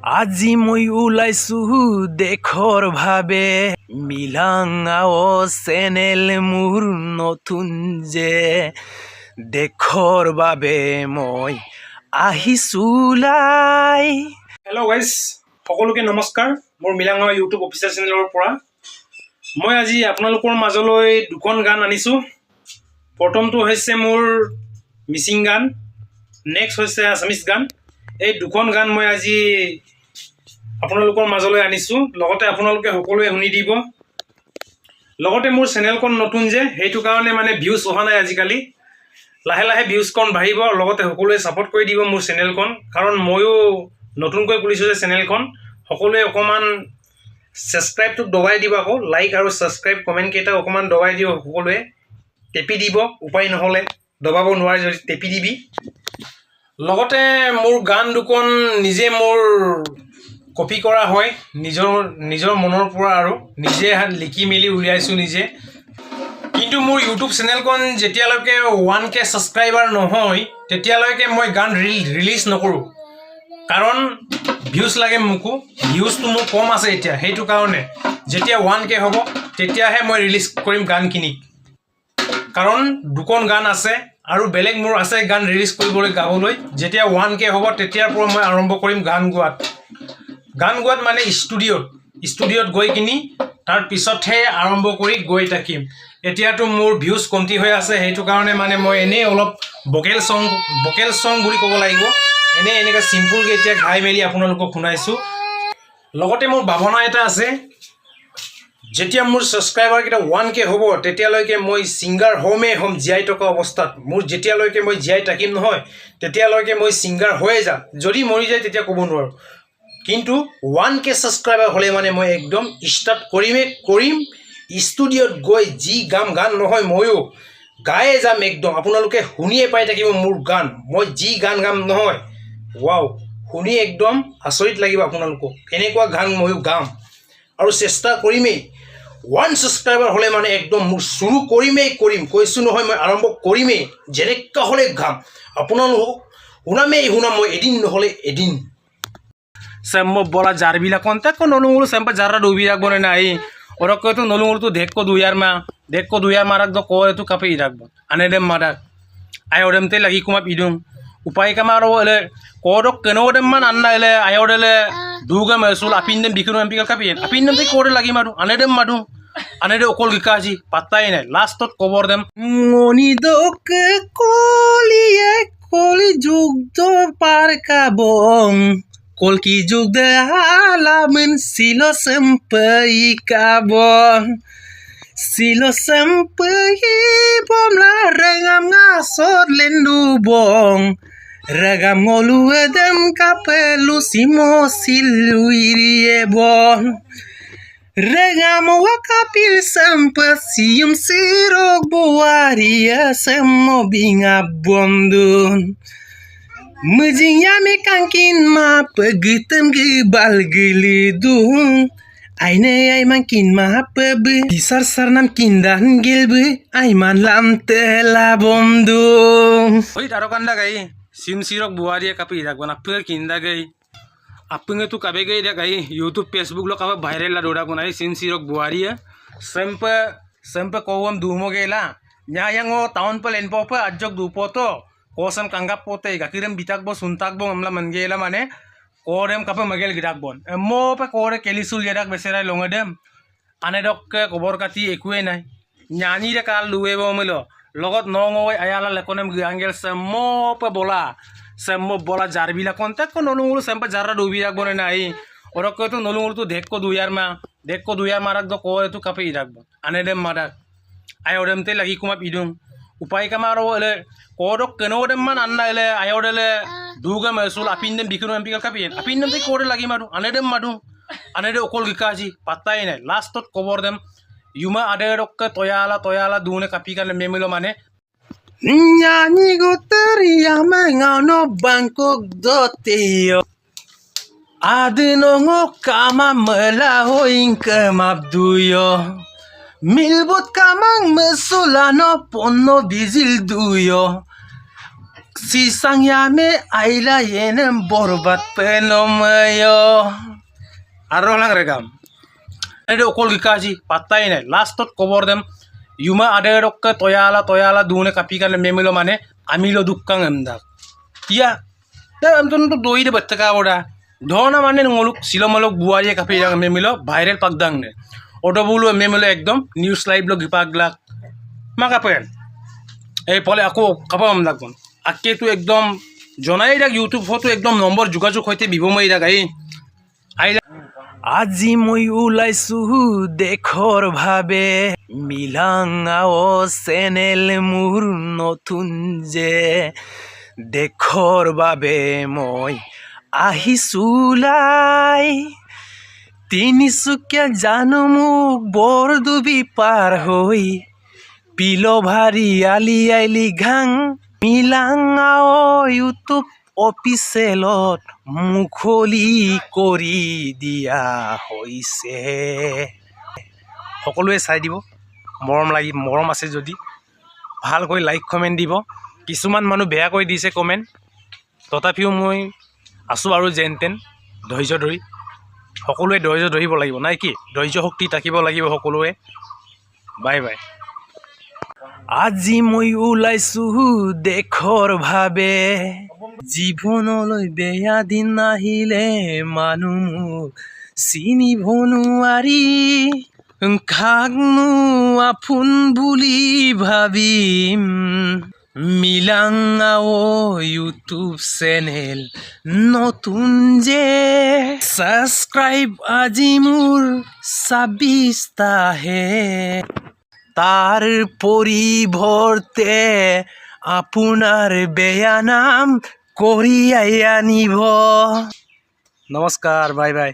আজি মই ওলাইছো দেশৰ ভাবে মিলাঙাও চেনেল মোৰ নতুন যে দেশৰ বাবে মই আহিছো ওলাই। হেল্ল' গাইজ, সকলোকে নমস্কাৰ। মোৰ মিলাঙা ইউটিউব অফিচিয়েল চেনেলৰ পৰা মই আজি আপোনালোকৰ মাজলৈ দুখন গান আনিছোঁ। প্ৰথমটো হৈছে মোৰ মিচিং গান, নেক্সট হৈছে আছামিজ গান। এই দুখন গান মই আজি আপোনালোকৰ মাজলৈ আনিছোঁ, লগতে আপোনালোকে সকলোৱে শুনি দিব। লগতে মোৰ চেনেলখন নতুন যে সেইটো কাৰণে ভিউজ অহা নাই আজিকালি। লাহে লাহে ভিউজখন বাঢ়িব, লগতে সকলোৱে ছাপোৰ্ট কৰি দিব মোৰ চেনেলখন, কাৰণ ময়ো নতুনকৈ খুলিছোঁ যে চেনেলখন। সকলোৱে অকণমান ছাবস্ক্ৰাইবটো দবাই দিব, আকৌ লাইক আৰু ছাবস্ক্ৰাইব কমেণ্টকেইটা অকণমান দবাই দিব, সকলোৱে টেপি দিব। উপায় নহ'লে দবাব নোৱাৰে যদি টেপি দিবি। লগতে মোৰ গান দুখন নিজে মোৰ কপি কৰা হয়, নিজৰ মনৰ পৰা, আৰু নিজে লিখি মেলি উলিয়াইছোঁ নিজে। কিন্তু মোৰ ইউটিউব চেনেলখন যেতিয়ালৈকে 1K ছাবস্ক্ৰাইবাৰ নহয় তেতিয়ালৈকে মই গান ৰিলিজ নকৰোঁ, কাৰণ ভিউজ লাগে মোকো। ভিউজটো মোৰ কম আছে এতিয়া, সেইটো কাৰণে যেতিয়া 1K হ'ব তেতিয়াহে মই ৰিলিজ কৰিম গানখিনি। কাৰণ দুখন গান আছে আৰু বেলেগ মোৰ আছে গান ৰিলিজ কৰিবলৈ, গাবলৈ। যেতিয়া 1K হ'ব তেতিয়াৰ পৰা মই আৰম্ভ কৰিম গান গোৱাত ষ্টুডিঅ'ত গৈ কিনি তাৰপিছতহে আৰম্ভ কৰি গৈ থাকিম। এতিয়াতো মোৰ ভিউজ কমটি হৈ আছে, সেইটো কাৰণে মই এনেই অলপ ভকেল চং বুলি ক'ব লাগিব, এনেকৈ চিম্পুলকৈ এতিয়া গাই মেলি আপোনালোকক শুনাইছোঁ। লগতে মোৰ ভাৱনা এটা আছে, যেতিয়া মোৰ ছাবস্ক্ৰাইবাৰকেইটা 1K হ'ব তেতিয়ালৈকে মই ছিংগাৰ হ'ম জীয়াই থকা অৱস্থাত। যেতিয়ালৈকে মই জীয়াই থাকিম নহয় তেতিয়ালৈকে মই ছিংগাৰ হৈয়ে যাম। যদি মৰি যায় তেতিয়া ক'ব নোৱাৰোঁ, কিন্তু 1K ছাবস্ক্ৰাইবাৰ হ'লে মই একদম ষ্টাৰ্ট কৰিম। ষ্টুডিঅ'ত গৈ যি গান নহয় ময়ো গায়ে যাম একদম। আপোনালোকে শুনিয়ে পাই থাকিব মোৰ গান, মই যি গান গাম নহয়, ৱাও, শুনি একদম আচৰিত লাগিব আপোনালোকক। এনেকুৱা গান ময়ো গাম আৰু চেষ্টা কৰিমেই। 1 ছাবস্ক্ৰাইবাৰ হ'লে একদম মোৰ শুৰু কৰিম, কৈছোঁ নহয়, মই আৰম্ভ কৰিমেই। যেনেকুৱা হ'লে গাম, আপোনালোকক শুনাম মই এদিন নহ'লে এদিন। Semmo bola jarbi la kontak ko nolungulu sempa jarra dubi rak bone nai ora ko to nolungulu to dekko duyar marak do ko to kape irak bon anedem madak ayodem te lagi kuma bidung upai kamaro ele kodok keno dem man anna ele ayodele duga mesul apindem bikunu empikal kapien apindem te kode lagi madu anede okol gikaji pattai nai lastot kobor dem ngoni dok koli jugdo par kabong Kolki juga alamin silo sampai kabon bom la regam ngasot lendu bong regam ngolu edem kapelu simo silu irie bon regam wakapil sampai sium sirok buaria semmo binga bomdun Mujingnya mekankin ma pegitem gebal gelidung Aine ay makin ma pebe Disar sarnam kindan gelbe Ay man lam tela bomdung Oi taro kanda gai sim sirok buaria kapi irak bona per kinda gai Apenge tu kabe gai dia gai YouTube Facebook lo kabe viral la doda kuna sim sirok buaria sempe kowam dumo gai la Nyayango tahun pelen popa ajok dupoto Kosan kanggap pote gakirem bitak bo suntak bo amla mangela korem kape magel gidak bon mo pe kore kelisul yadak beserai longedem anedok ke kobor kati ekue nai nyani de kal luwe bo milo logot nongoi ayala lekonem giangel semmo bola jarbila kontak ko nolungulu sempa jarra dubi rak bone nai orok ko to nolungulu to dekko duyar marak do kore to kape idak bon anedem madak ayodem te lagi kuma bidung upai kamaro ele kodok keno dem man anna ele ayodele duga mesul apindem bikunu empikal kapien apindem te kode lagi anede okol gikaji pattai nai lastot kobor dem yuma ade rokke toyala dune kapikan memilo nyanyi goteria mengano bangkok dotio adeno kama melahoing kemabduyo Milbot kamang mesulano pono bizil duyo sisangnya aila yenem borbat penomyo aro lang regam ede okol gikaji pattai nai lastot kobor dem yuma ade rokke toyala dune kapikan memilo mane amilo dukkang emdak iya te amtun to doi de battaka oda ধনা মানে ngoluk silomolok buarie kapi yang memilo viral pagdang ne odo bulu memilo ekdom news live lo gipaglak maka pen এই পলে আকৌ কাপাম লাগবন আকে তো একদম জনাই রাখ YouTube photo একদম নম্বর যোগাযোগ হইতে বিবমই রাখ আজি মই ওলাইছো দেখৰ ভাবে মিলাঙাও চেনেল মোৰ নতুন যে দেখৰ বাবে মই আহিছো লাই তিনিচুকীয়া জানো মোক বৰদুবি পাৰ হৈ পিলো ভাৰি আলি আইলি ঘাং মিলাঙাও ইউটিউব অফিচিয়েলত মুকলি কৰি দিয়া হৈছে সকলোৱে চাই দিব মৰম আছে যদি ভালকৈ লাইক কমেণ্ট দিব কিছুমান মানুহ বেয়াকৈ দিছে কমেণ্ট তথাপিও মই আছোঁ আৰু যেন তেন ধৈৰ্য ধৰি সকলোৱে ধৈৰ্য ধৰিব লাগিব নাই কি ধৈৰ্য শক্তি থাকিব লাগিব সকলোৱে বাই বাই আজি মই ওলাইছো দেখৰ ভাবে জীৱনলৈ বেয়া দিন আহিলে মানুহ মোক চিনিব নোৱাৰি কাকনো আপোন বুলি ভাবিম মিলাঙাও ইউটিউব চেনেল নতুন যে সাবস্ক্ৰাইব আজি মোৰ 26টাহে তাৰ পৰিবৰ্তে আপনাৰ বেয়া নাম কৰিয়াই আনিব নমস্কাৰ বাই বাই